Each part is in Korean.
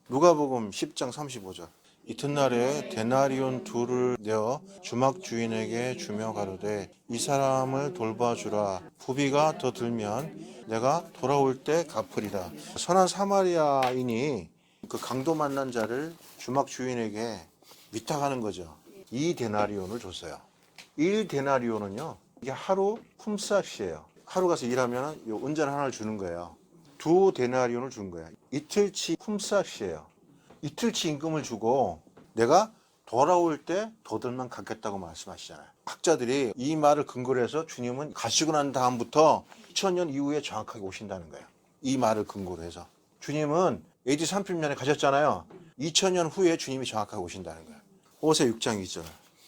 누가복음 10장 35절. 이튿날에 데나리온 둘을 내어 주막 주인에게 주며 가로되 이 사람을 돌봐주라. 부비가 더 들면 내가 돌아올 때 갚으리라. 선한 사마리아인이 그 강도 만난 자를 주막 주인에게 위탁하는 거죠. 이 데나리온을 줬어요. 1 데나리온은요, 이게 하루 품삯이에요. 하루 가서 일하면 요 은전 하나를 주는 거예요. 2 데나리온을 준 거예요. 이틀치 품삯이에요. 이틀치 임금을 주고 내가 돌아올 때 더 들면 갚겠다고 말씀하시잖아요. 학자들이 이 말을 근거로 해서 주님은 가시고 난 다음부터 2000년 이후에 정확하게 오신다는 거예요. 이 말을 근거로 해서. 주님은 AD 30년에 가셨잖아요. 2000년 후에 주님이 정확하게 오신다는 거예요. 호세 6장 2절.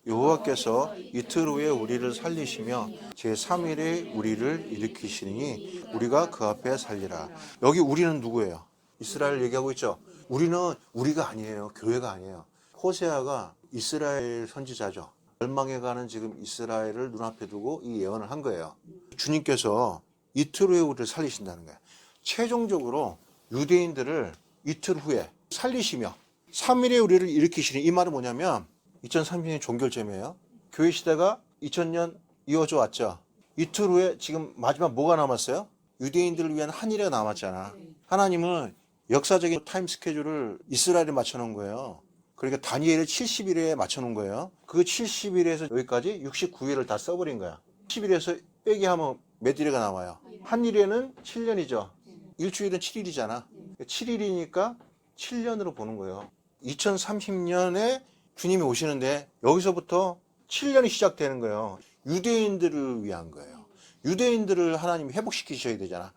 여호와께서 이틀 후에 우리를 살리시며 제3일에 우리를 일으키시니 우리가 그 앞에 살리라. 여기 우리는 누구예요? 이스라엘 얘기하고 있죠. 우리는 우리가 아니에요. 교회가 아니에요. 호세아가 이스라엘 선지자죠. 멸망해가는 지금 이스라엘을 눈앞에 두고 이 예언을 한 거예요. 주님께서 이틀 후에 우리를 살리신다는 거예요. 최종적으로 유대인들을 이틀 후에 살리시며 3일에 우리를 일으키시니, 이 말은 뭐냐면 2030년이 종결점이에요. 교회 시대가 2000년 이어져 왔죠. 이틀 후에 지금 마지막 뭐가 남았어요? 유대인들을 위한 한 일이 남았잖아. 하나님은 역사적인 타임 스케줄을 이스라엘에 맞춰놓은 거예요. 그러니까 다니엘을 70일에 맞춰놓은 거예요. 그 70일에서 여기까지 69일을 다 써버린 거야. 70일에서 빼기 하면 몇 일이가 나와요? 한 일에는 7년이죠. 일주일은 7일이잖아. 7일이니까 7년으로 보는 거예요. 2030년에 주님이 오시는데 여기서부터 7년이 시작되는 거예요. 유대인들을 위한 거예요. 유대인들을 하나님이 회복시키셔야 되잖아.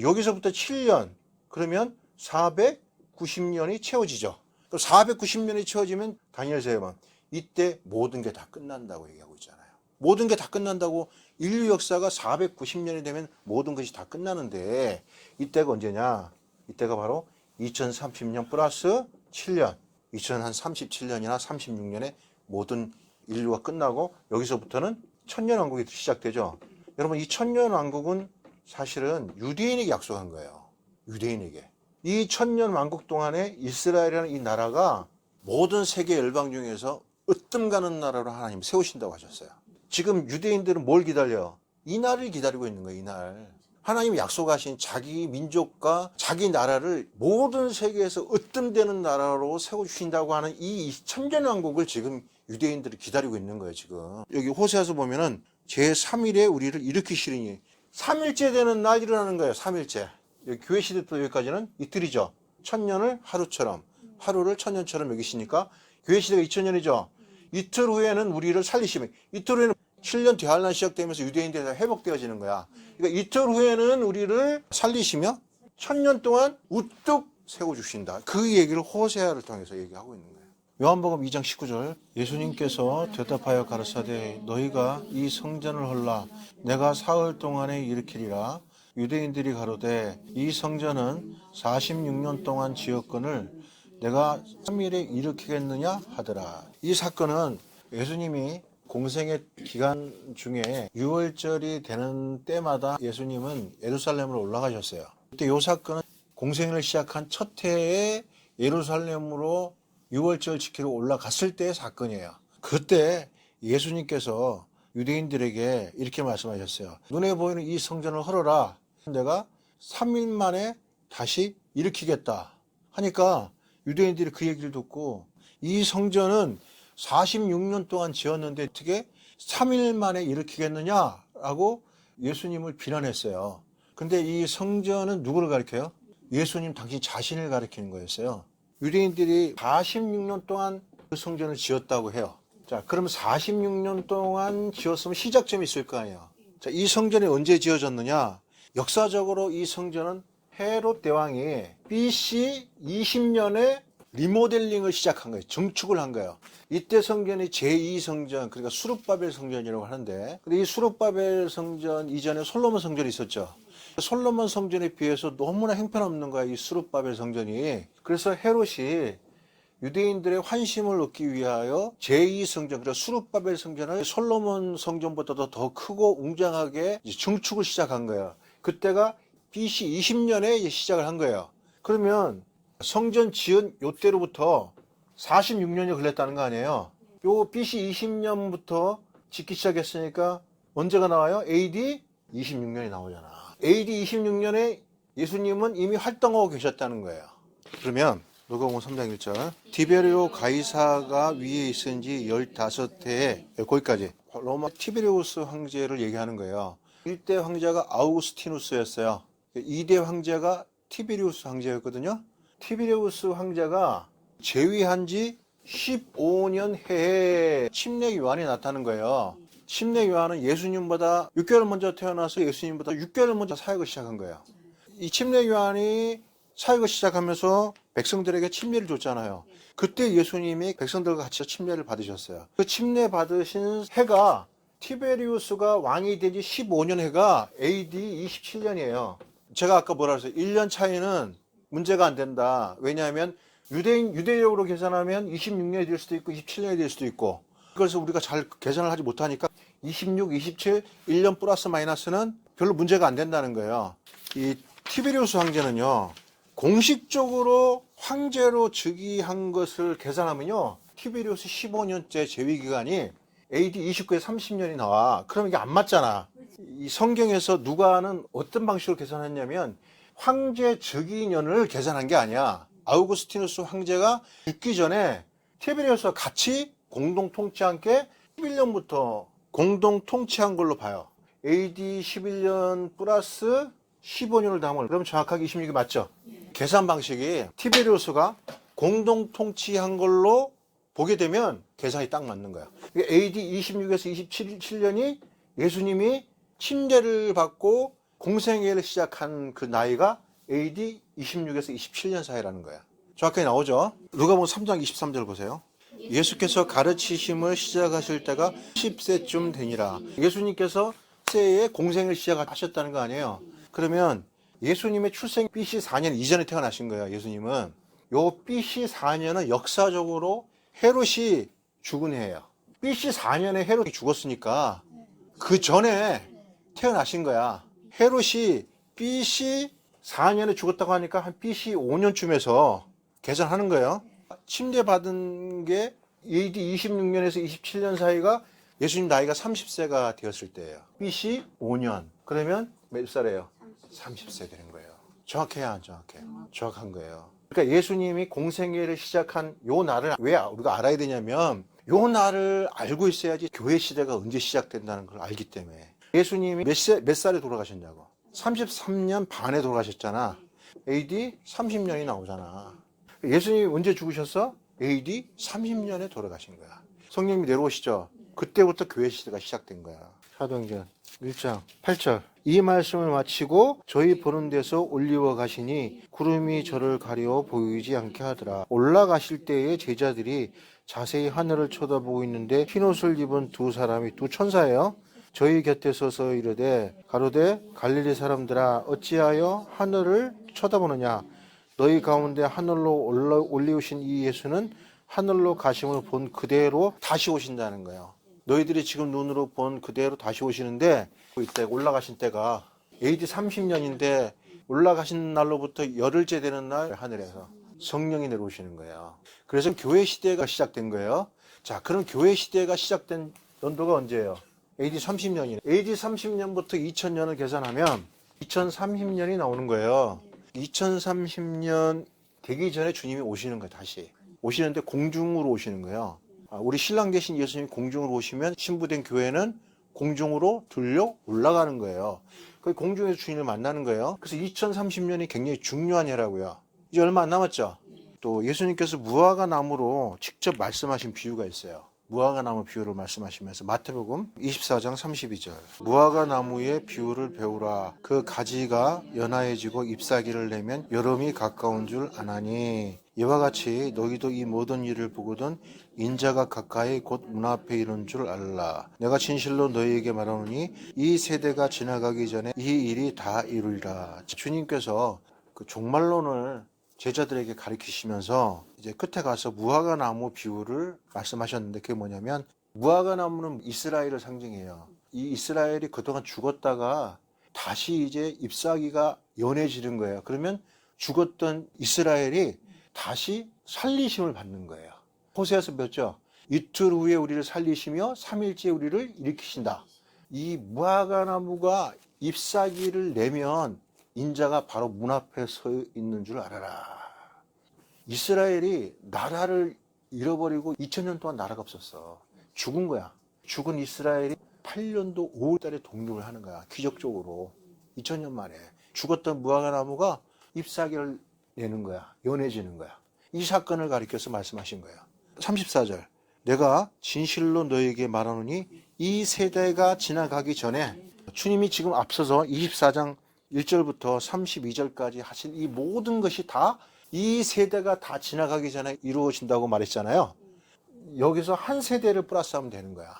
여기서부터 7년, 그러면 490년이 채워지죠. 그럼 490년이 채워지면 다니엘서 해봐. 이때 모든 게 다 끝난다고 얘기하고 있잖아요. 모든 게 다 끝난다고. 인류 역사가 490년이 되면 모든 것이 다 끝나는데 이때가 언제냐? 이때가 바로 2030년 플러스 7년. 2037년이나 36년에 모든 인류가 끝나고 여기서부터는 천년왕국이 시작되죠. 여러분, 이 천년왕국은 사실은 유대인에게 약속한 거예요. 유대인에게. 이 천년왕국 동안에 이스라엘이라는 이 나라가 모든 세계 열방 중에서 으뜸 가는 나라로 하나님 세우신다고 하셨어요. 지금 유대인들은 뭘 기다려요? 이 날을 기다리고 있는 거예요. 이 날. 하나님이 약속하신 자기 민족과 자기 나라를 모든 세계에서 으뜸되는 나라로 세워주신다고 하는 이 천년왕국을 지금 유대인들이 기다리고 있는 거예요. 지금 여기 호세아서 보면은 제3일에 우리를 일으키시리니, 3일째 되는 날 일어나는 거예요. 3일째. 여기 교회 시대부터 여기까지는 이틀이죠. 천년을 하루처럼, 하루를 천년처럼 여기시니까 교회 시대가 2000년이죠. 이틀 후에는 우리를 살리시면, 이틀 후에는 7년 대환란 시작되면서 유대인들이 다 회복되어지는 거야. 그러니까 이틀 후에는 우리를 살리시며 1000년 동안 우뚝 세워주신다. 그 얘기를 호세아를 통해서 얘기하고 있는 거예요. 요한복음 2장 19절. 예수님께서 대답하여 가르사대 너희가 이 성전을 헐라 내가 사흘 동안에 일으키리라. 유대인들이 가로되 이 성전은 46년 동안 지었거늘 내가 3일에 일으키겠느냐 하더라. 이 사건은 예수님이 공생의 기간 중에 6월절이 되는 때마다 예수님은 예루살렘으로 올라가셨어요. 그때 이 사건은 공생을 시작한 첫 해에 예루살렘으로 6월절 지키러 올라갔을 때의 사건이에요. 그때 예수님께서 유대인들에게 이렇게 말씀하셨어요. 눈에 보이는 이 성전을 헐어라. 내가 3일 만에 다시 일으키겠다 하니까 유대인들이 그 얘기를 듣고, 이 성전은 46년 동안 지었는데 어떻게 3일 만에 일으키겠느냐라고 예수님을 비난했어요. 근데 이 성전은 누구를 가리켜요? 예수님 당신 자신을 가리키는 거였어요. 유대인들이 46년 동안 그 성전을 지었다고 해요. 자, 그럼 46년 동안 지었으면 시작점이 있을 거 아니에요. 자, 이 성전이 언제 지어졌느냐? 역사적으로 이 성전은 헤롯 대왕이 BC 20년에 리모델링을 시작한 거예요. 증축을 한 거예요. 이때 성전이 제2성전, 그러니까 수룹바벨 성전이라고 하는데, 근데 이 수룹바벨 성전 이전에 솔로몬 성전이 있었죠. 솔로몬 성전에 비해서 너무나 형편없는 거야, 이 수룹바벨 성전이. 그래서 헤롯이 유대인들의 환심을 얻기 위하여 제2성전, 그러니까 수룹바벨 성전을 솔로몬 성전보다도 더 크고 웅장하게 증축을 시작한 거예요. 그때가 BC 20년에 시작을 한 거예요. 그러면 성전 지은 요때로부터 46년이 걸렸다는 거 아니에요. 요 BC 20년부터 짓기 시작했으니까 언제가 나와요? AD 26년이 나오잖아. AD 26년에 예수님은 이미 활동하고 계셨다는 거예요. 그러면 누가복음 3장 1절 티베리오 가이사가 위에 있은 지 15해에 거기까지 로마 티베리우스 황제를 얘기하는 거예요. 1대 황제가 아우구스티누스였어요. 2대 황제가 티베리우스 황제였거든요. 티베리우스 황제가 재위한 지 15년 해에 침례 요한이 나타나는 거예요. 침례 요한은 예수님보다 6개월 먼저 태어나서 예수님보다 6개월 먼저 사역을 시작한 거예요. 이 침례 요한이 사역을 시작하면서 백성들에게 침례를 줬잖아요. 그때 예수님이 백성들과 같이 침례를 받으셨어요. 그 침례 받으신 해가 티베리우스가 왕이 된 지 15년 해가 AD 27년이에요. 제가 아까 뭐라 그랬어요? 1년 차이는 문제가 안 된다. 왜냐하면 유대력으로 계산하면 26년이 될 수도 있고 27년이 될 수도 있고, 그래서 우리가 잘 계산을 하지 못하니까 26, 27, 1년 플러스 마이너스는 별로 문제가 안 된다는 거예요. 이 티베리우스 황제는요, 공식적으로 황제로 즉위한 것을 계산하면요, 티베리우스 15년째 재위 기간이 AD 29에 30년이 나와. 그럼 이게 안 맞잖아. 이 성경에서 누가는 어떤 방식으로 계산했냐면 황제 즉위년을 계산한 게 아니야. 아우구스티누스 황제가 죽기 전에 티베리우스와 같이 공동 통치한 게 11년부터 공동 통치한 걸로 봐요. AD 11년 플러스 15년을 담을, 그럼 정확하게 26이 맞죠? 계산 방식이 티베리우스가 공동 통치한 걸로 보게 되면 계산이 딱 맞는 거야. AD 26에서 27년이 예수님이 침례를 받고 공생애를 시작한 그 나이가 AD 26에서 27년 사이라는 거야. 정확하게 나오죠? 누가복음 3장 23절 보세요. 예수께서 가르치심을 시작하실 때가 10세쯤 되니라. 예수님께서 10세에 공생을 시작하셨다는 거 아니에요. 그러면 예수님의 출생 BC 4년 이전에 태어나신 거예요. 예수님은. 요 BC 4년은 역사적으로 헤롯이 죽은 해예요. BC 4년에 헤롯이 죽었으니까 그 전에 태어나신 거야. 헤롯이 BC 4년에 죽었다고 하니까 한 BC 5년쯤에서 계산하는 거예요. 침례받은 게 AD 26년에서 27년 사이가 예수님 나이가 30세가 되었을 때예요. BC 5년. 그러면 몇 살이에요? 30세 되는 거예요. 정확해야 안 정확해요? 정확한 거예요. 그러니까 예수님이 공생애를 시작한 요 날을 왜 우리가 알아야 되냐면, 요 날을 알고 있어야지 교회 시대가 언제 시작된다는 걸 알기 때문에. 예수님이 몇 살에 돌아가셨냐고. 33년 반에 돌아가셨잖아. AD 30년이 나오잖아. 예수님이 언제 죽으셨어? AD 30년에 돌아가신 거야. 성령님이 내려오시죠. 그때부터 교회 시대가 시작된 거야. 사도행전 1장 8절. 이 말씀을 마치고 저희 보는 데서 올리워 가시니 구름이 저를 가려 보이지 않게 하더라. 올라가실 때에 제자들이 자세히 하늘을 쳐다보고 있는데 흰옷을 입은 두 사람이, 두 천사예요. 저희 곁에 서서 이르되 가로되 갈릴리 사람들아 어찌하여 하늘을 쳐다보느냐. 너희 가운데 하늘로 올리우신 이 예수는 하늘로 가심을 본 그대로 다시 오신다는 거예요. 너희들이 지금 눈으로 본 그대로 다시 오시는데, 이때 올라가신 때가 AD 30년인데 올라가신 날로부터 열흘째 되는 날 하늘에서 성령이 내려오시는 거예요. 그래서 교회 시대가 시작된 거예요. 자, 그럼 교회 시대가 시작된 연도가 언제예요? AD 30년이네. AD 30년부터 2000년을 계산하면 2030년이 나오는 거예요. 2030년 되기 전에 주님이 오시는 거예요. 다시 오시는데 공중으로 오시는 거예요. 우리 신랑 되신 예수님이 공중으로 오시면 신부된 교회는 공중으로 들려 올라가는 거예요. 그 공중에서 주님을 만나는 거예요. 그래서 2030년이 굉장히 중요한 해라고요. 이제 얼마 안 남았죠. 또 예수님께서 무화과 나무로 직접 말씀하신 비유가 있어요. 무화과 나무 비유를 말씀하시면서 마태복음 24장 32절. 무화과 나무의 비유를 배우라. 그 가지가 연하해지고 잎사귀를 내면 여름이 가까운 줄 아나니, 이와 같이 너희도 이 모든 일을 보거든 인자가 가까이 곧 문 앞에 이른 줄 알라. 내가 진실로 너희에게 말하노니 이 세대가 지나가기 전에 이 일이 다 이루리라. 주님께서 그 종말론을 제자들에게 가르치시면서 이제 끝에 가서 무화과 나무 비유를 말씀하셨는데, 그게 뭐냐면 무화과 나무는 이스라엘을 상징해요. 이 이스라엘이 그동안 죽었다가 다시 이제 잎사귀가 연해지는 거예요. 그러면 죽었던 이스라엘이 다시 살리심을 받는 거예요. 호세아서 배웠죠? 이틀 후에 우리를 살리시며 3일째 우리를 일으키신다. 이 무화과나무가 잎사귀를 내면 인자가 바로 문 앞에 서 있는 줄 알아라. 이스라엘이 나라를 잃어버리고 2000년 동안 나라가 없었어. 죽은 거야. 죽은 이스라엘이 8년도 5월달에 독립을 하는 거야. 기적적으로. 2000년 만에. 죽었던 무화과나무가 잎사귀를 내는 거야. 연해지는 거야. 이 사건을 가리켜서 말씀하신 거예요. 34절. 내가 진실로 너에게 말하노니 이 세대가 지나가기 전에, 주님이 지금 앞서서 24장 1절부터 32절까지 하신 이 모든 것이 다 이 세대가 다 지나가기 전에 이루어진다고 말했잖아요. 여기서 한 세대를 플러스하면 되는 거야.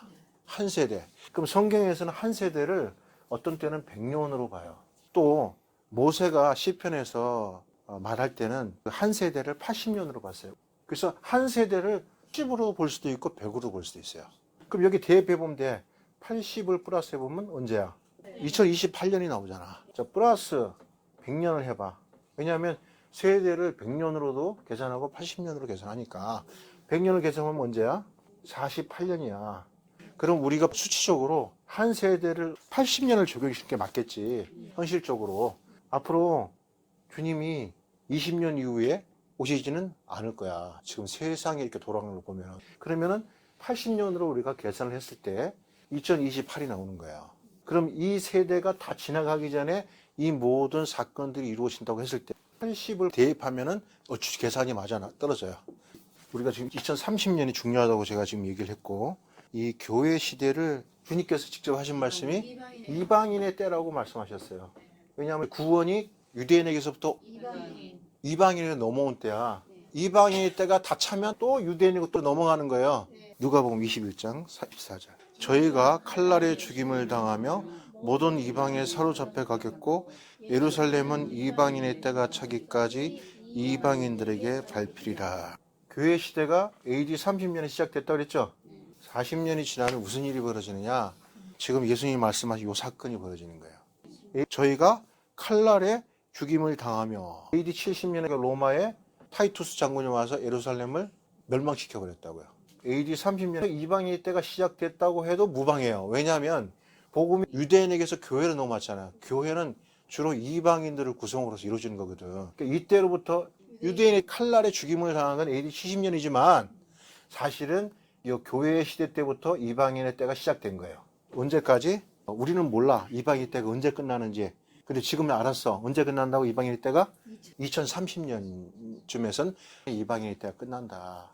한 세대. 그럼 성경에서는 한 세대를 어떤 때는 100년으로 봐요. 또 모세가 시편에서 말할 때는 한 세대를 80년으로 봤어요. 그래서 한 세대를 10으로 볼 수도 있고 100으로 볼 수도 있어요. 그럼 여기 대입해보면 돼. 80을 플러스 해보면 언제야? 2028년이 나오잖아. 자, 플러스 100년을 해봐. 왜냐하면 세대를 100년으로도 계산하고 80년으로 계산하니까 100년을 계산하면 언제야? 48년이야. 그럼 우리가 수치적으로 한 세대를 80년을 적용시키는 게 맞겠지. 현실적으로. 앞으로 주님이 20년 이후에 오시지는 않을 거야. 지금 세상에 이렇게 돌아가는 걸 보면. 그러면은 80년으로 우리가 계산을 했을 때 2028이 나오는 거예요. 그럼 이 세대가 다 지나가기 전에 이 모든 사건들이 이루어진다고 했을 때 80을 대입하면은 계산이 맞아 떨어져요. 우리가 지금 2030년이 중요하다고 제가 지금 얘기를 했고, 이 교회 시대를 주님께서 직접 하신 말씀이 이방인의 때라고 말씀하셨어요. 왜냐하면 구원이 유대인에게서부터 이방인에게 넘어온 때야. 이방인의 때가 다 차면 또 유대인에게 또 넘어가는 거예요. 누가복음 21장 44절. 저희가 칼날에 죽임을 당하며 모든 이방에 사로잡혀 가겠고 예루살렘은 이방인의 때가 차기까지 이방인들에게 밟히리라. 교회 시대가 AD 30년에 시작됐다고 그랬죠? 40년이 지나면 무슨 일이 벌어지느냐? 지금 예수님이 말씀하신 이 사건이 벌어지는 거예요. 저희가 칼날에 죽임을 당하며 AD 70년에 로마의 타이투스 장군이 와서 예루살렘을 멸망시켜 버렸다고요. AD 30년에 이방인의 때가 시작됐다고 해도 무방해요. 왜냐하면 복음이 유대인에게서 교회로 넘어왔잖아요. 교회는 주로 이방인들을 구성으로서 이루어지는 거거든. 그러니까 이때로부터 유대인의 칼날에 죽임을 당한 건 AD 70년이지만 사실은 이 교회 시대 때부터 이방인의 때가 시작된 거예요. 언제까지? 우리는 몰라. 이방인 때가 언제 끝나는지. 근데 지금은 알았어. 언제 끝난다고 이방인의 때가? 2030년쯤에선 이방인의 때가 끝난다.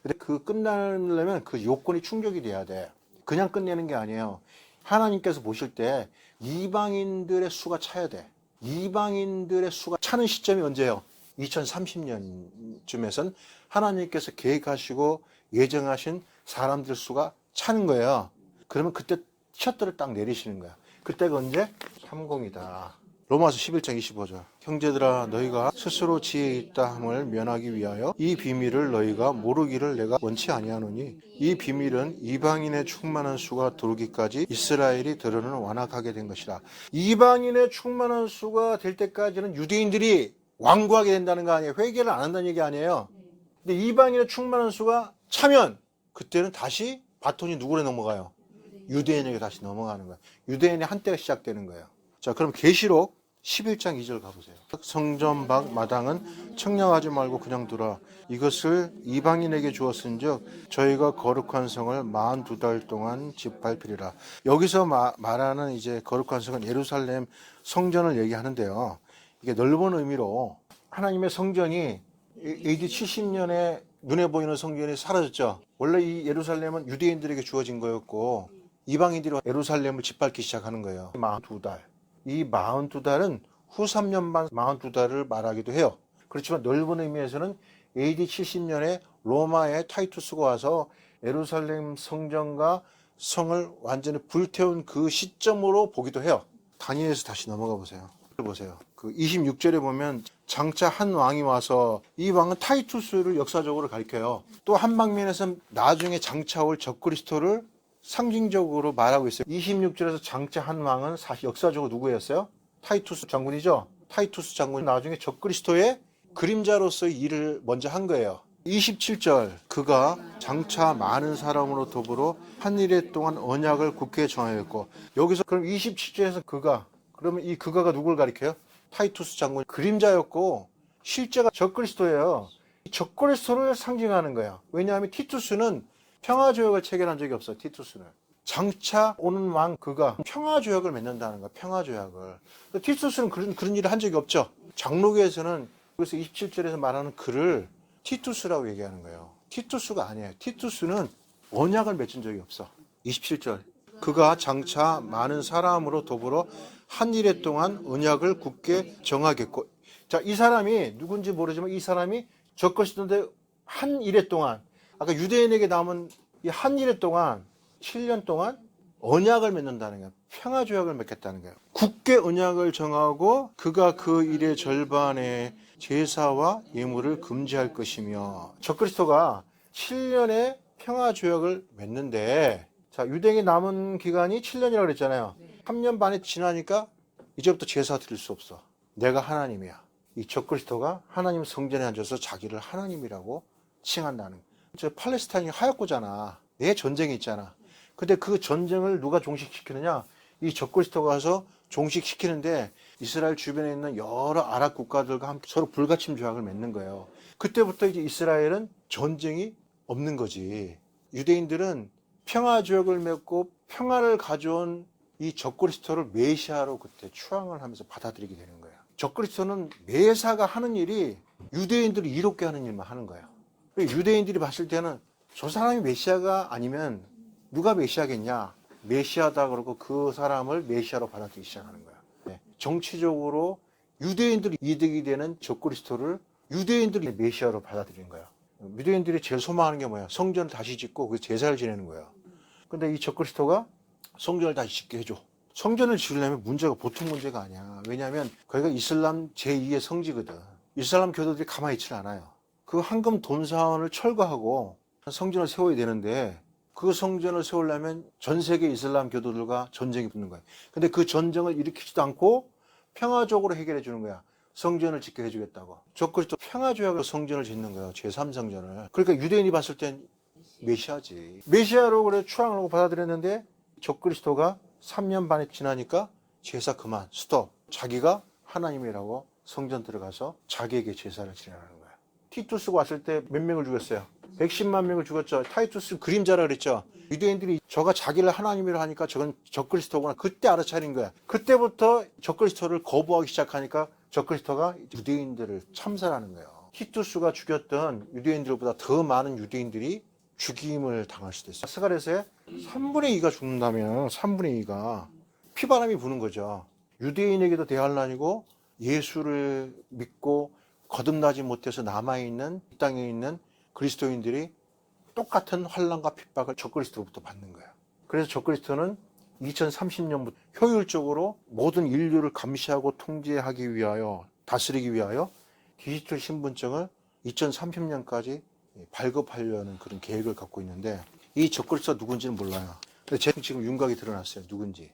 근데 그 끝나려면 그 요건이 충족이 돼야 돼. 그냥 끝내는 게 아니에요. 하나님께서 보실 때 이방인들의 수가 차야 돼. 이방인들의 수가 차는 시점이 언제예요? 2030년쯤에선 하나님께서 계획하시고 예정하신 사람들 수가 차는 거예요. 그러면 그때 셔터를 딱 내리시는 거야. 그때가 언제? 30이다. 로마서 11장 25절. 형제들아 너희가 스스로 지혜 있다 함을 면하기 위하여 이 비밀을 너희가 모르기를 내가 원치 아니하노니 이 비밀은 이방인의 충만한 수가 들어오기까지 이스라엘이 들어는 완악하게 된 것이라. 이방인의 충만한 수가 될 때까지는 유대인들이 완고하게 된다는 거 아니에요. 회개를 안 한다는 얘기 아니에요. 근데 이방인의 충만한 수가 차면 그때는 다시 바톤이 누구에 넘어가요? 유대인에게 다시 넘어가는 거예요. 유대인의 한때가 시작되는 거예요. 자, 그럼 계시록 11장 2절 가보세요. 성전 밖 마당은 청량하지 말고 그냥 두라. 이것을 이방인에게 주었은즉 저희가 거룩한 성을 42달 동안 짓밟히리라. 여기서 말하는 이제 거룩한 성은 예루살렘 성전을 얘기하는데요. 이게 넓은 의미로 하나님의 성전이 AD 70년에 눈에 보이는 성전이 사라졌죠. 원래 이 예루살렘은 유대인들에게 주어진 거였고 이방인들이 예루살렘을 짓밟기 시작하는 거예요. 42달. 이 42달은 후 3년 반 42달을 말하기도 해요. 그렇지만 넓은 의미에서는 AD 70년에 로마의 타이투스가 와서 예루살렘 성전과 성을 완전히 불태운 그 시점으로 보기도 해요. 다니엘에서 다시 넘어가 보세요. 그 26절에 보면 장차 한 왕이 와서 이 왕은 타이투스를 역사적으로 가리켜요. 또 한 방면에서 나중에 장차 올 적그리스도를 상징적으로 말하고 있어요. 26절에서 장차 한 왕은 사실 역사적으로 누구였어요? 타이투스 장군이죠. 타이투스 장군이 나중에 적그리스도의 그림자로서의 일을 먼저 한 거예요. 27절, 그가 장차 많은 사람으로 더불어 한 이래 동안 언약을 굳게 정하였고, 여기서 그럼 27절에서 그가, 그러면 이 그가가 누굴 가리켜요? 타이투스 장군 그림자였고 실제가 적그리스도예요. 적그리스도를 상징하는 거예요. 왜냐하면 티투스는 평화조약을 체결한 적이 없어요. 티투스는 장차 오는 왕 그가 평화조약을 맺는다는 거예요. 평화조약을. 티투스는 그런 일을 한 적이 없죠. 장로교에서는 그래서 27절에서 말하는 그를 티투스라고 얘기하는 거예요. 티투스가 아니에요. 티투스는 언약을 맺은 적이 없어. 27절, 그가 장차 많은 사람으로 더불어 한 이래 동안 언약을 굳게 정하겠고. 자, 이 사람이 누군지 모르지만 이 사람이 적그리스도인데 한 이래 동안, 아까 유대인에게 남은 이 한 이래 동안 7년 동안 언약을 맺는다는 거예요. 평화조약을 맺겠다는 거예요. 굳게 언약을 정하고 그가 그 일의 절반에 제사와 예물을 금지할 것이며. 적그리스도가 7년의 평화조약을 맺는데, 자, 유대인이 남은 기간이 7년이라고 그랬잖아요. 3년 반이 지나니까 이제부터 제사 드릴 수 없어. 내가 하나님이야. 이 적그리스도가 하나님 성전에 앉아서 자기를 하나님이라고 칭한다는 거예요. 저 팔레스타인이 하얗고잖아. 내 전쟁이 있잖아. 근데 그 전쟁을 누가 종식시키느냐? 이 적그리스도가 가서 종식시키는데 이스라엘 주변에 있는 여러 아랍 국가들과 함께 서로 불가침 조약을 맺는 거예요. 그때부터 이제 이스라엘은 전쟁이 없는 거지. 유대인들은 평화 조약을 맺고 평화를 가져온 이 적그리스도를 메시아로 그때 추앙을 하면서 받아들이게 되는 거예요. 적그리스도는 메사가 하는 일이 유대인들을 이롭게 하는 일만 하는 거예요. 유대인들이 봤을 때는 저 사람이 메시아가 아니면 누가 메시아겠냐? 메시아다 그러고 그 사람을 메시아로 받아들이기 시작하는 거야. 네. 정치적으로 유대인들이 이득이 되는 적그리스도를 유대인들이 메시아로 받아들이는 거야. 유대인들이 제일 소망하는 게 뭐야? 성전을 다시 짓고 그 제사를 지내는 거야. 근데 이 적그리스도가 성전을 다시 짓게 해줘. 성전을 지으려면 문제가 보통 문제가 아니야. 왜냐하면 거기가 이슬람 제2의 성지거든. 이슬람 교도들이 가만히 있질 않아요. 그 황금 돈사원을 철거하고 성전을 세워야 되는데 그 성전을 세우려면 전 세계 이슬람 교도들과 전쟁이 붙는 거예요. 근데 그 전쟁을 일으키지도 않고 평화적으로 해결해 주는 거야. 성전을 짓게 해주겠다고. 적그리스도 평화조약으로 성전을 짓는 거예요. 제3성전을. 그러니까 유대인이 봤을 땐 메시아지. 메시아로 그래 추앙을 하고 받아들였는데 적그리스도가 3년 반이 지나니까 제사 그만, 스톱. 자기가 하나님이라고 성전 들어가서 자기에게 제사를 지내라는 거야. 티투스가 왔을 때 몇 명을 죽였어요? 110만 명을 죽였죠. 타이투스 그림자라 그랬죠. 유대인들이 저가 자기를 하나님이라 하니까 저건 적그리스도구나. 그때 알아차린 거야. 그때부터 적그리스도를 거부하기 시작하니까 적그리스도가 유대인들을 참살하는 거예요. 티투스가 죽였던 유대인들보다 더 많은 유대인들이 죽임을 당할 수도 있어요. 스가랴서에 3분의 2가 죽는다면 3분의 2가 피바람이 부는 거죠. 유대인에게도 대환란이고 예수를 믿고 거듭나지 못해서 남아있는 이 땅에 있는 그리스도인들이 똑같은 환란과 핍박을 적그리스도로부터 받는 거예요. 그래서 적그리스도는 2030년부터 효율적으로 모든 인류를 감시하고 통제하기 위하여, 다스리기 위하여 디지털 신분증을 2030년까지 발급하려는 그런 계획을 갖고 있는데 이 적그리스도가 누군지는 몰라요. 근데 지금 윤곽이 드러났어요. 누군지.